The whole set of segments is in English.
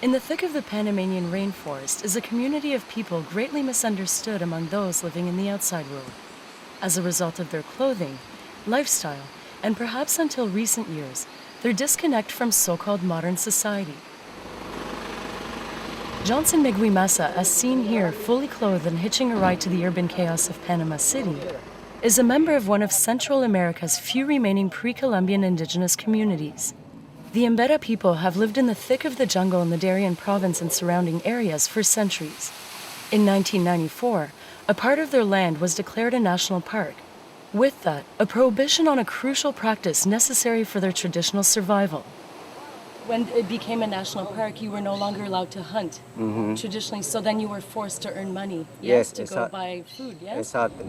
In the thick of the Panamanian rainforest is a community of people greatly misunderstood among those living in the outside world, as a result of their clothing, lifestyle, and perhaps until recent years, their disconnect from so-called modern society. Johnson Miguimasa, as seen here, fully clothed and hitching a ride to the urban chaos of Panama City, is a member of one of Central America's few remaining pre-Columbian indigenous communities. The Embera people have lived in the thick of the jungle in the Darien province and surrounding areas for centuries. In 1994, a part of their land was declared a national park. With that, a prohibition on a crucial practice necessary for their traditional survival. When it became a national park, you were no longer allowed to hunt traditionally, so then you were forced to earn money, to go buy food, yes? Exactly.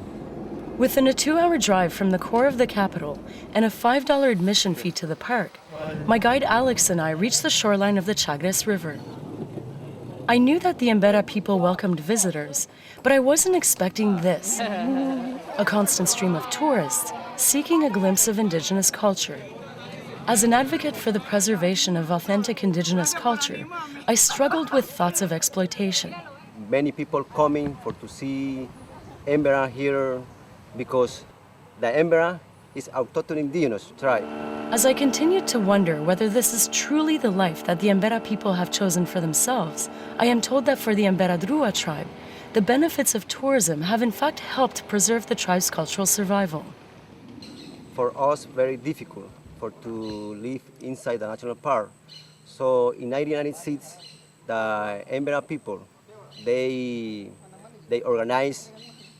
Within a 2-hour drive from the core of the capital and a $5 admission fee to the park, my guide Alex and I reached the shoreline of the Chagres River. I knew that the Embera people welcomed visitors, but I wasn't expecting this. A constant stream of tourists seeking a glimpse of indigenous culture. As an advocate for the preservation of authentic indigenous culture, I struggled with thoughts of exploitation. Many people coming to see Embera here because the Embera is autochthon indigenous tribe. As I continued to wonder whether this is truly the life that the Embera people have chosen for themselves, I am told that for the Embera Drua tribe, the benefits of tourism have in fact helped preserve the tribe's cultural survival. For us, very difficult to live inside the national park. So in 1996, the Embera people, they organized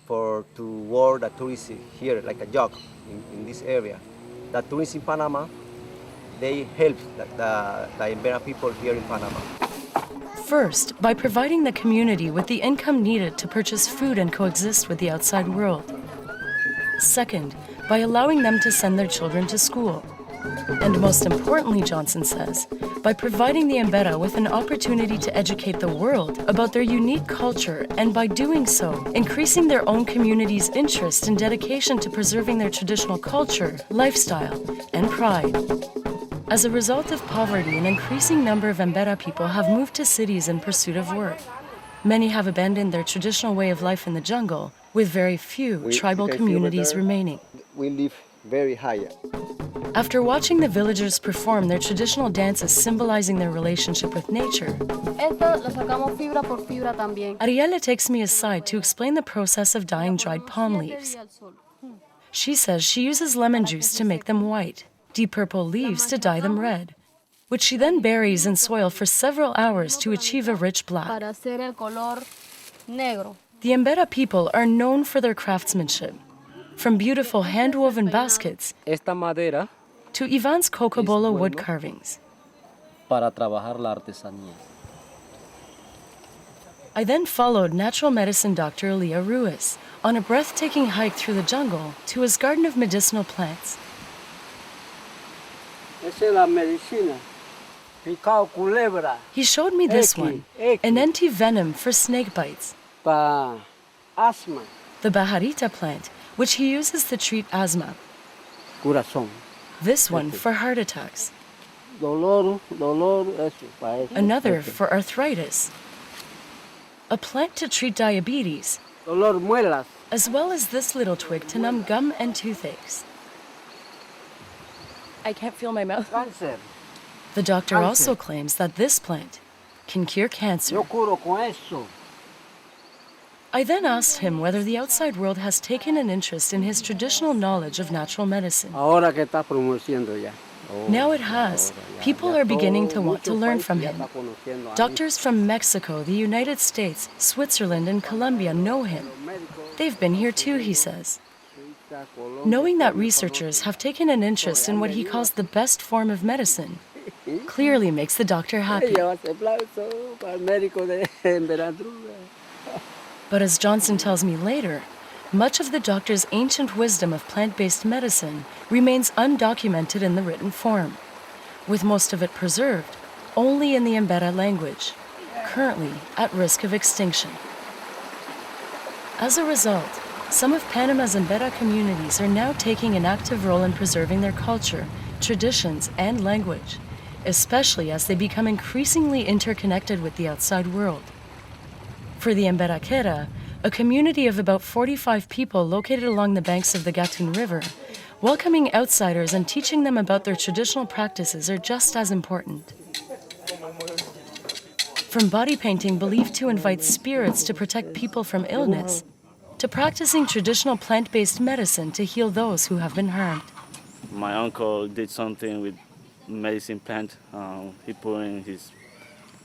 to work the tourists here like a job in this area. The tourists in Panama, they help the Embera people here in Panama. First, by providing the community with the income needed to purchase food and coexist with the outside world. Second, by allowing them to send their children to school. And most importantly, Johnson says, by providing the Embera with an opportunity to educate the world about their unique culture, and by doing so, increasing their own community's interest and dedication to preserving their traditional culture, lifestyle, and pride. As a result of poverty, an increasing number of Embera people have moved to cities in pursuit of work. Many have abandoned their traditional way of life in the jungle, with very few tribal communities remaining. We live very high. After watching the villagers perform their traditional dances symbolizing their relationship with nature, Ariela takes me aside to explain the process of dyeing dried palm leaves. She says she uses lemon juice to make them white, deep purple leaves to dye them red, which she then buries in soil for several hours to achieve a rich black. The Embera people are known for their craftsmanship, from beautiful hand-woven baskets to Ivan's cocobola wood carvings. Para trabajar la artesanía. I then followed natural medicine Dr. Leah Ruiz on a breathtaking hike through the jungle to his garden of medicinal plants. Esa es la medicina. Picao culebra. He showed me this one, an anti-venom for snake bites. Pa asma. The bajarita plant, which he uses to treat asthma. Corazón. This one for heart attacks. Dolor, eso, pa eso. Another for arthritis. A plant to treat diabetes. Dolor muelas. As well as this little twig to numb gum and toothaches. I can't feel my mouth. Cáncer. The doctor also claims that this plant can cure cancer. Yo curo con eso. I then asked him whether the outside world has taken an interest in his traditional knowledge of natural medicine. Ahora que está promocionando ya. Now it has. People are beginning to want to learn from him. Doctors from Mexico, the United States, Switzerland, and Colombia know him. They've been here too, he says. Knowing that researchers have taken an interest in what he calls the best form of medicine clearly makes the doctor happy. But as Johnson tells me later, much of the doctor's ancient wisdom of plant-based medicine remains undocumented in the written form, with most of it preserved only in the Embera language, currently at risk of extinction. As a result, some of Panama's Embera communities are now taking an active role in preserving their culture, traditions, and language, especially as they become increasingly interconnected with the outside world. For the Embera, a community of about 45 people located along the banks of the Gatun River, welcoming outsiders and teaching them about their traditional practices are just as important. From body painting believed to invite spirits to protect people from illness, to practicing traditional plant-based medicine to heal those who have been harmed. My uncle did something with medicine plant. He put in his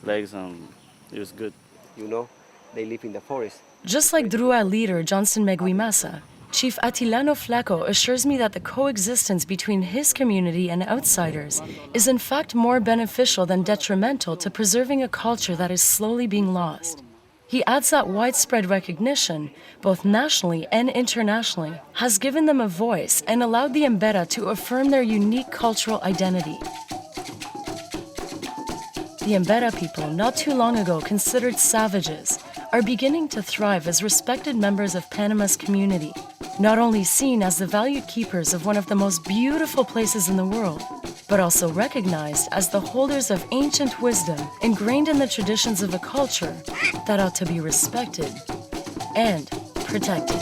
legs and it was good. You know, they live in the forest. Just like Drua leader Johnston Meguimasa, Chief Atilano Flaco assures me that the coexistence between his community and outsiders is in fact more beneficial than detrimental to preserving a culture that is slowly being lost. He adds that widespread recognition, both nationally and internationally, has given them a voice and allowed the Embera to affirm their unique cultural identity. The Embera people, not too long ago considered savages, are beginning to thrive as respected members of Panama's community, not only seen as the valued keepers of one of the most beautiful places in the world, but also recognized as the holders of ancient wisdom ingrained in the traditions of a culture that ought to be respected and protected.